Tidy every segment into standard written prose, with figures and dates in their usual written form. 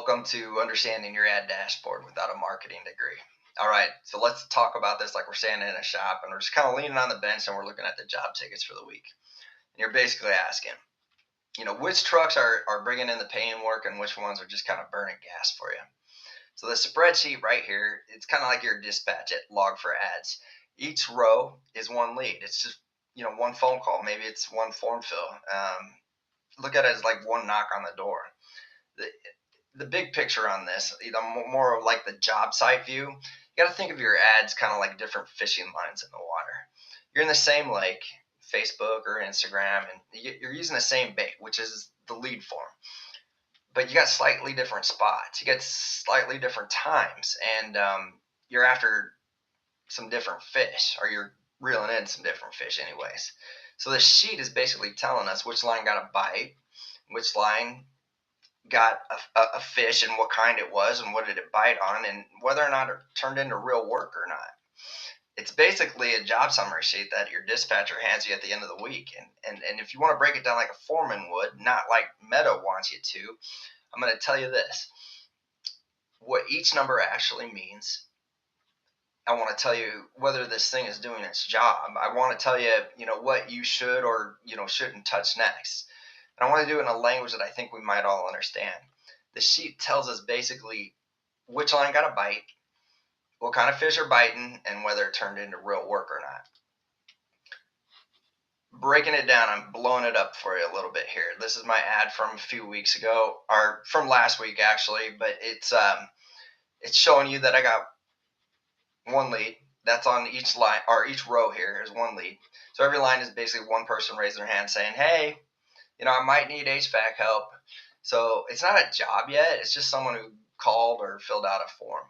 Welcome to Understanding Your Ad Dashboard Without a Marketing Degree. All right, so let's talk about this like we're standing in a shop and we're just kind of leaning on the bench and we're looking at the job tickets for the week. And you're basically asking, which trucks are bringing in the paying work and which ones are just kind of burning gas for you. So the spreadsheet right here, it's kind of like your dispatch at log for ads. Each row is one lead. It's just, one phone call. Maybe it's one form fill. Look at it as like one knock on the door. The big picture on this, more of like the job site view, you got to think of your ads kind of like different fishing lines in the water. You're in the same lake, Facebook or Instagram, and you're using the same bait, which is the lead form. But you got slightly different spots. You got slightly different times, and you're after some different fish, or you're reeling in some different fish anyways. So the sheet is basically telling us which line got a bite, which line got a fish and what kind it was and what did it bite on and whether or not it turned into real work or not. It's basically a job summary sheet that your dispatcher hands you at the end of the week. And if you want to break it down like a foreman would, not like Meta wants you to, I'm going to tell you this. What each number actually means. I want to tell you whether this thing is doing its job. I want to tell you, what you should or, shouldn't touch next. And I want to do it in a language that I think we might all understand. The sheet tells us basically which line got a bite, what kind of fish are biting, and whether it turned into real work or not. Breaking it down, I'm blowing it up for you a little bit here. This is my ad from a few weeks ago, or from last week actually, but it's showing you that I got one lead. That's on each line, or each row here is one lead. So every line is basically one person raising their hand saying, hey, I might need HVAC help. So it's not a job yet. It's just someone who called or filled out a form.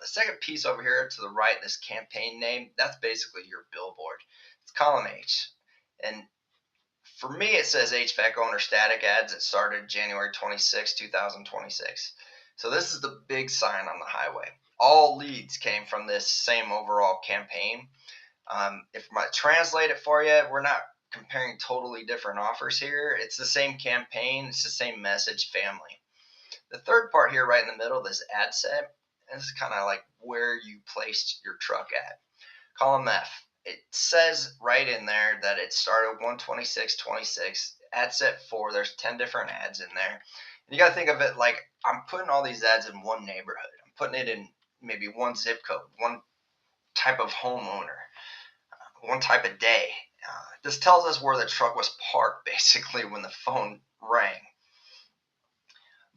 The second piece over here to the right, this campaign name, that's basically your billboard. It's column H. And for me, it says HVAC owner static ads. It started January 26, 2026. So this is the big sign on the highway. All leads came from this same overall campaign. If I translate it for you, we're not comparing totally different offers here. It's the same campaign. It's the same message family. The third part here right in the middle, this ad set, this is kind of like where you placed your truck at. Column F, it says right in there that it started 126.26. Ad set 4, there's 10 different ads in there. And you got to think of it like I'm putting all these ads in one neighborhood. I'm putting it in maybe one zip code, one type of homeowner, one type of day. This tells us where the truck was parked, basically, when the phone rang.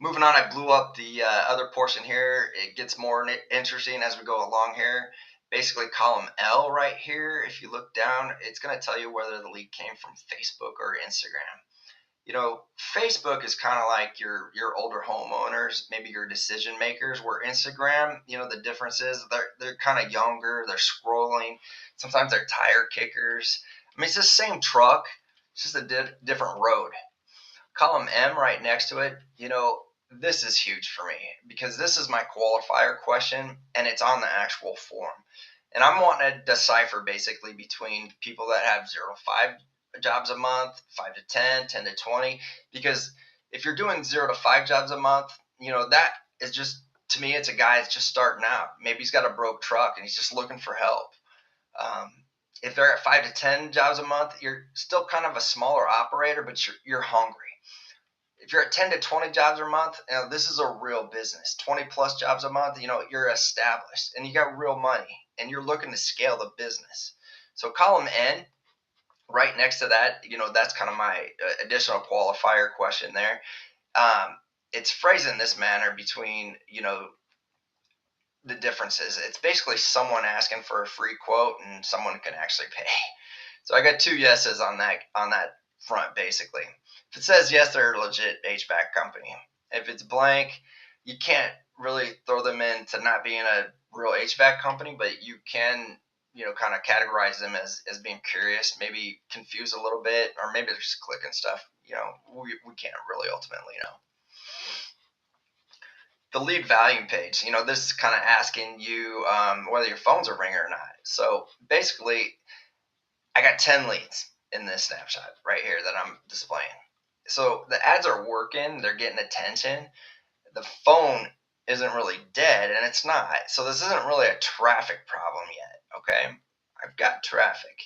Moving on, I blew up the other portion here. It gets more interesting as we go along here. Basically, column L right here, if you look down, it's going to tell you whether the lead came from Facebook or Instagram. Facebook is kind of like your older homeowners, maybe your decision makers, where Instagram, the difference is they're kind of younger, they're scrolling. Sometimes they're tire kickers. I mean, it's the same truck, it's just a different road. Column M right next to it, this is huge for me because this is my qualifier question and it's on the actual form. And I'm wanting to decipher basically between people that have 0 to 5 jobs a month, 5 to 10, 10 to 20, because if you're doing 0 to 5 jobs a month, that is just, to me, it's a guy that's just starting out. Maybe he's got a broke truck and he's just looking for help. If they're at 5 to 10 jobs a month, you're still kind of a smaller operator, but you're hungry. If you're at 10 to 20 jobs a month, this is a real business. 20 plus jobs a month, you're established and you got real money and you're looking to scale the business. So column N, right next to that, that's kind of my additional qualifier question there. It's phrased in this manner between, the differences. It's basically someone asking for a free quote and someone who can actually pay. So I got 2 yeses on that front, basically. If it says yes, they're a legit HVAC company. If it's blank, you can't really throw them into not being a real HVAC company, but you can, kind of categorize them as being curious, maybe confused a little bit, or maybe they're just clicking stuff. We can't really ultimately know. The lead volume page, this is kind of asking you whether your phones are ringing or not. So basically, I got 10 leads in this snapshot right here that I'm displaying. So the ads are working, they're getting attention. The phone isn't really dead, and it's not. So this isn't really a traffic problem yet. Okay, I've got traffic.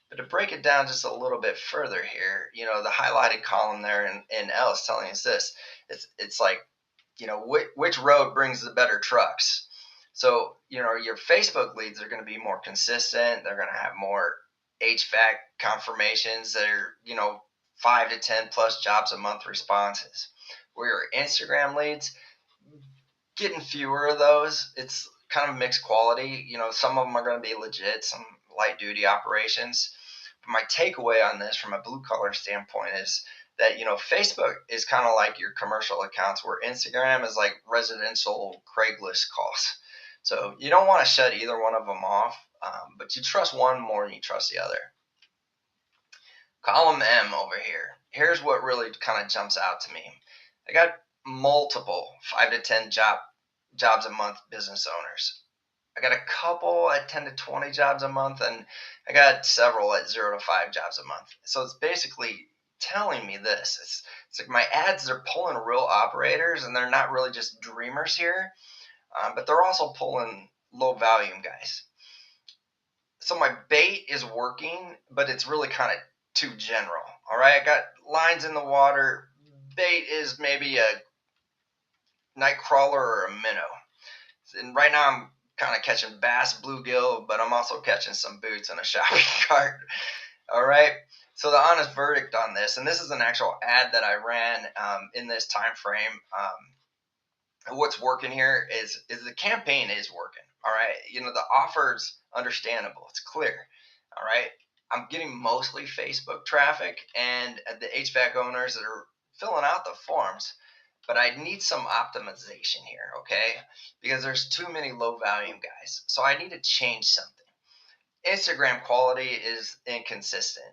But to break it down just a little bit further here, the highlighted column there in L is telling us this. It's like, which road brings the better trucks. So, your Facebook leads are going to be more consistent. They're going to have more HVAC confirmations that are, 5 to 10 plus jobs a month responses. Where your Instagram leads, getting fewer of those. It's kind of mixed quality. Some of them are going to be legit, some light duty operations. But my takeaway on this from a blue collar standpoint is that, Facebook is kind of like your commercial accounts, where Instagram is like residential Craigslist calls. So you don't want to shut either one of them off, but you trust one more than you trust the other. Column M over here. Here's what really kind of jumps out to me. I got multiple 5 to 10 jobs a month business owners. I got a couple at 10 to 20 jobs a month, and I got several at 0 to 5 jobs a month. So it's basically telling me this. It's like my ads, they're pulling real operators, and they're not really just dreamers here, but they're also pulling low volume guys. So my bait is working, but it's really kind of too general. All right, I got lines in the water. Bait is maybe a night crawler or a minnow. And right now I'm kind of catching bass, bluegill, but I'm also catching some boots in a shopping cart. All right. So the honest verdict on this, and this is an actual ad that I ran in this time frame. What's working here is the campaign is working. All right. The offer's understandable. It's clear. All right. I'm getting mostly Facebook traffic and the HVAC owners that are filling out the forms, but I need some optimization here, okay? Because there's too many low volume guys. So I need to change something. Instagram quality is inconsistent.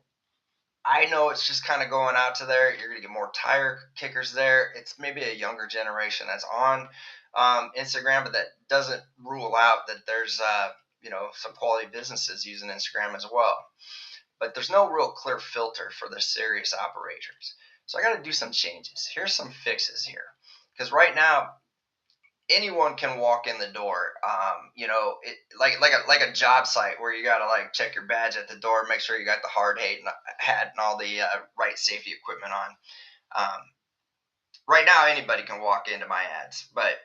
I know it's just kind of going out to there. You're going to get more tire kickers there. It's maybe a younger generation that's on Instagram, but that doesn't rule out that there's some quality businesses using Instagram as well. But there's no real clear filter for the serious operators. So I got to do some changes. Here's some fixes here, because right now anyone can walk in the door. Like a job site where you got to like check your badge at the door, make sure you got the hard hat and all the right safety equipment on. Right now anybody can walk into my ads, but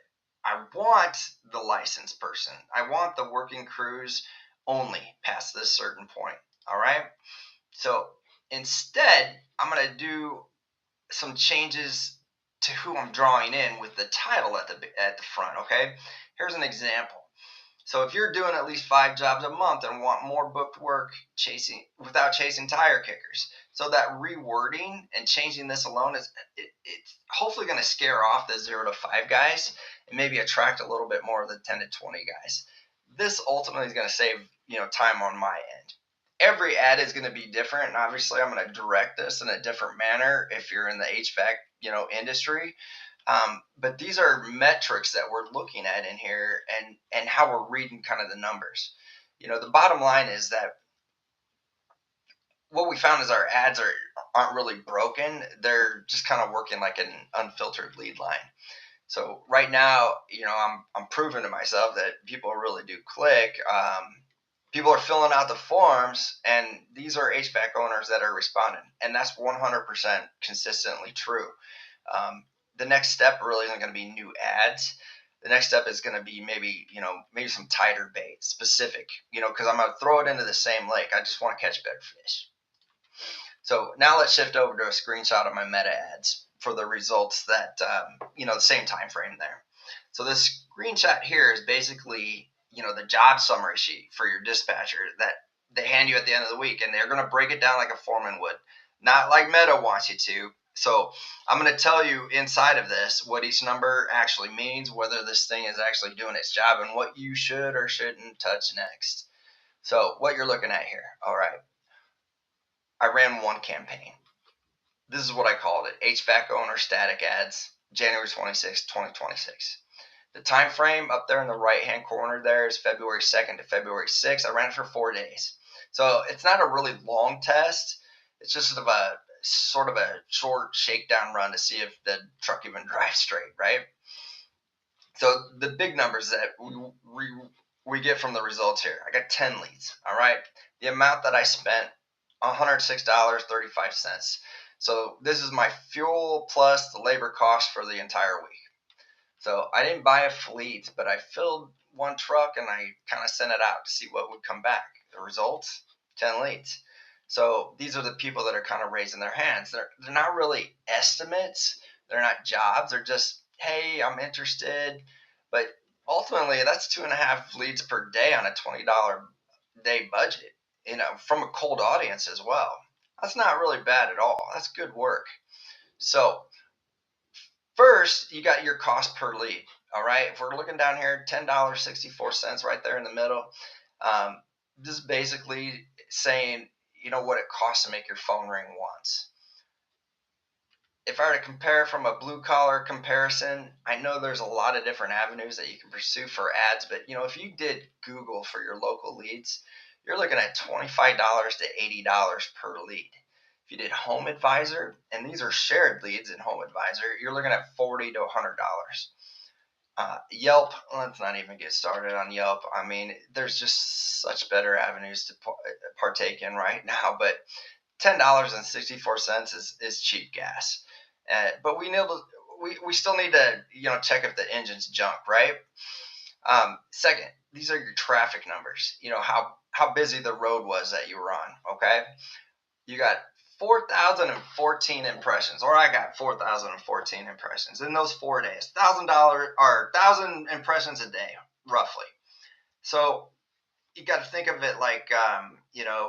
I want the licensed person. I want the working crews only past this certain point. All right. So instead, I'm going to do some changes to who I'm drawing in with the title at the front. Okay. Here's an example. So if you're doing at least 5 jobs a month and want more booked work without chasing tire kickers, so that rewording and changing this alone it's hopefully going to scare off the 0 to 5 guys and maybe attract a little bit more of the 10 to 20 guys. This ultimately is going to save time on my end. Every ad is going to be different, and obviously I'm going to direct this in a different manner if you're in the HVAC industry. But these are metrics that we're looking at in here, and how we're reading kind of the numbers. The bottom line is that what we found is our ads aren't really broken. They're just kind of working like an unfiltered lead line. So right now, I'm proving to myself that people really do click. People are filling out the forms, and these are HVAC owners that are responding, and that's 100% consistently true. The next step really isn't going to be new ads. The next step is going to be maybe some tighter bait specific, because I'm going to throw it into the same lake. I just want to catch better fish. So now let's shift over to a screenshot of my meta ads for the results that, the same time frame there. So this screenshot here is basically, the job summary sheet for your dispatcher that they hand you at the end of the week, and they're going to break it down like a foreman would, not like Meta wants you to. So I'm going to tell you inside of this what each number actually means, whether this thing is actually doing its job, and what you should or shouldn't touch next. So what you're looking at here, all right. I ran one campaign. This is what I called it, HVAC owner static ads, January 26, 2026. The time frame up there in the right-hand corner there is February 2nd to February 6th. I ran it for 4 days. So it's not a really long test. It's just sort of sort of a short shakedown run to see if the truck even drives straight, right? So the big numbers that we get from the results here. I got 10 leads. All right. The amount that I spent, $106.35. So this is my fuel plus the labor cost for the entire week. So I didn't buy a fleet, but I filled one truck and I kind of sent it out to see what would come back. The results, 10 leads. So these are the people that are kind of raising their hands. They're not really estimates. They're not jobs. They're just, hey, I'm interested. But ultimately, that's 2.5 leads per day on a $20 day budget, from a cold audience as well. That's not really bad at all. That's good work. So first, you got your cost per lead. All right. If we're looking down here, $10.64 right there in the middle. This is basically saying, what it costs to make your phone ring once. If I were to compare from a blue collar comparison, I know there's a lot of different avenues that you can pursue for ads, but if you did Google for your local leads, you're looking at $25 to $80 per lead. If you did Home Advisor, and these are shared leads in Home Advisor, you're looking at $40 to $100. Yelp, let's not even get started on Yelp. I mean, there's just such better avenues to partake in right now, but $10.64 is cheap gas. But we still need to check if the engine's junk, right? Second, these are your traffic numbers. How busy the road was that you were on. Okay, you got 4,014 impressions, or I got 4,014 impressions in those 4 days. $1,000 impressions a day, roughly. So you got to think of it like,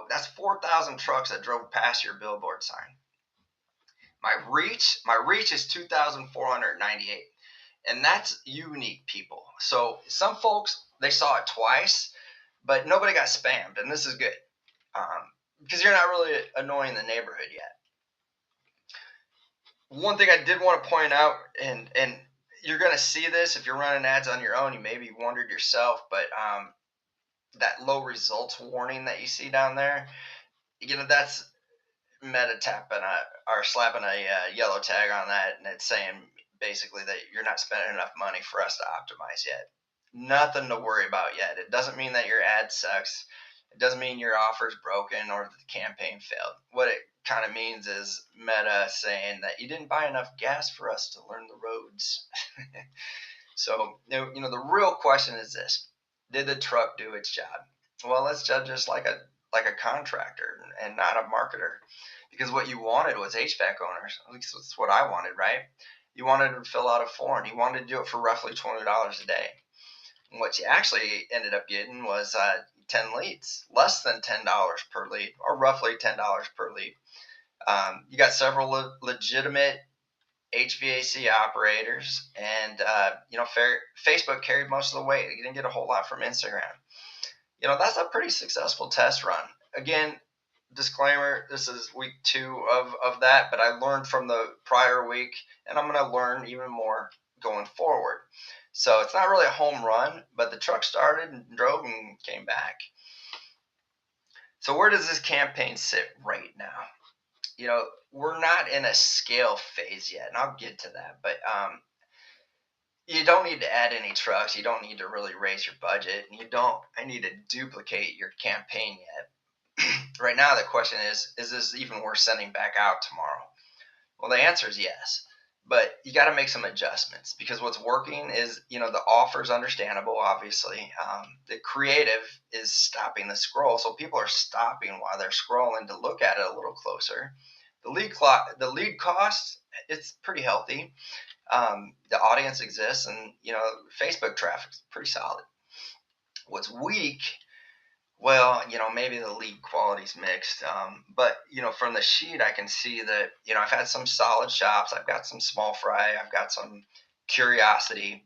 that's 4,000 trucks that drove past your billboard sign. My reach is 2,498, and that's unique people. So some folks, they saw it twice, but nobody got spammed, and this is good. Because you're not really annoying the neighborhood yet. One thing I did want to point out, and you're going to see this if you're running ads on your own, you maybe wondered yourself, but that low results warning that you see down there, that's Meta tapping or slapping a yellow tag on that, and it's saying basically that you're not spending enough money for us to optimize yet. Nothing to worry about yet. It doesn't mean that your ad sucks. It doesn't mean your offer's broken or the campaign failed. What it kind of means is Meta saying that you didn't buy enough gas for us to learn the roads. So, the real question is this: did the truck do its job? Well, let's judge this like a contractor and not a marketer, because what you wanted was HVAC owners. At least that's what I wanted, right? You wanted to fill out a form. You wanted to do it for roughly $20 a day. And what you actually ended up getting was 10 leads, less than $10 per lead, or roughly $10 per lead. You got several legitimate HVAC operators, and Facebook carried most of the weight. You didn't get a whole lot from Instagram. That's a pretty successful test run. Again, disclaimer, this is week 2 of that, but I learned from the prior week, and I'm going to learn even more going forward. So it's not really a home run, but the truck started and drove and came back. So where does this campaign sit right now? We're not in a scale phase yet, and I'll get to that, but you don't need to add any trucks. You don't need to really raise your budget. I need to duplicate your campaign yet. Right now, the question is this even worth sending back out tomorrow? Well, the answer is yes, but you got to make some adjustments, because what's working is, the offer's understandable, obviously. The creative is stopping the scroll, so people are stopping while they're scrolling to look at it a little closer. The lead cost, it's pretty healthy. The audience exists, and Facebook traffic's pretty solid. What's weak? Well, maybe the lead quality's mixed, but from the sheet I can see that I've had some solid shops, I've got some small fry, I've got some curiosity.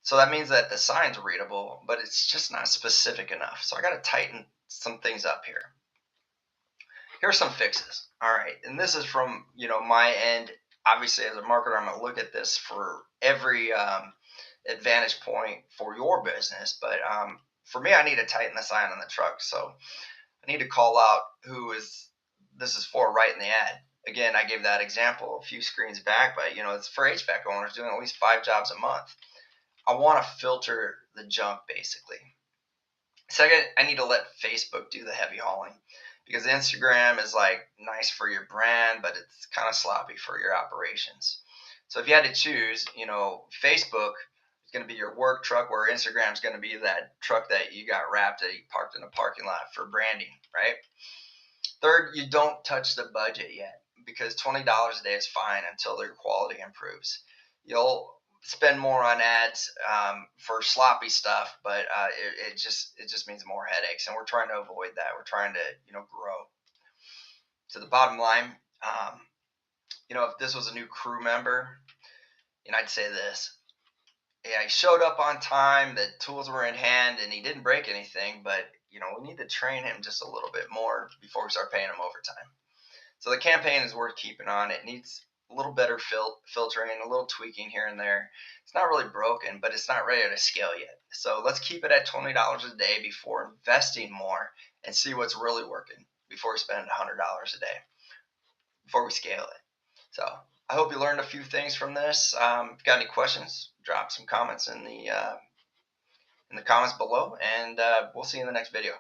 So that means that the sign's readable, but it's just not specific enough. So I got to tighten some things up here. Here's some fixes. All right, and this is from my end. Obviously, as a marketer, I'm going to look at this for every advantage point for your business. But for me, I need to tighten the sign on the truck. So I need to call out who this is for right in the ad. Again, I gave that example a few screens back, but it's for HVAC owners doing at least 5 jobs a month. I want to filter the junk basically. Second, I need to let Facebook do the heavy hauling because Instagram is like nice for your brand, but it's kind of sloppy for your operations. So if you had to choose, Facebook is going to be your work truck, where Instagram is going to be that truck that you got wrapped that you parked in a parking lot for branding, right? Third, you don't touch the budget yet because $20 a day is fine until their quality improves. You'll spend more on ads for sloppy stuff, but it just means more headaches, and we're trying to avoid that. We're trying to grow. To the bottom line, if this was a new crew member, I'd say this. Yeah, he showed up on time, the tools were in hand, and he didn't break anything, but we need to train him just a little bit more before we start paying him overtime. So the campaign is worth keeping on. It needs a little better filtering, a little tweaking here and there. It's not really broken, but it's not ready to scale yet. So let's keep it at $20 a day before investing more and see what's really working before we spend $100 a day, before we scale it. So I hope you learned a few things from this. If you've got any questions, drop some comments in the comments below, and we'll see you in the next video.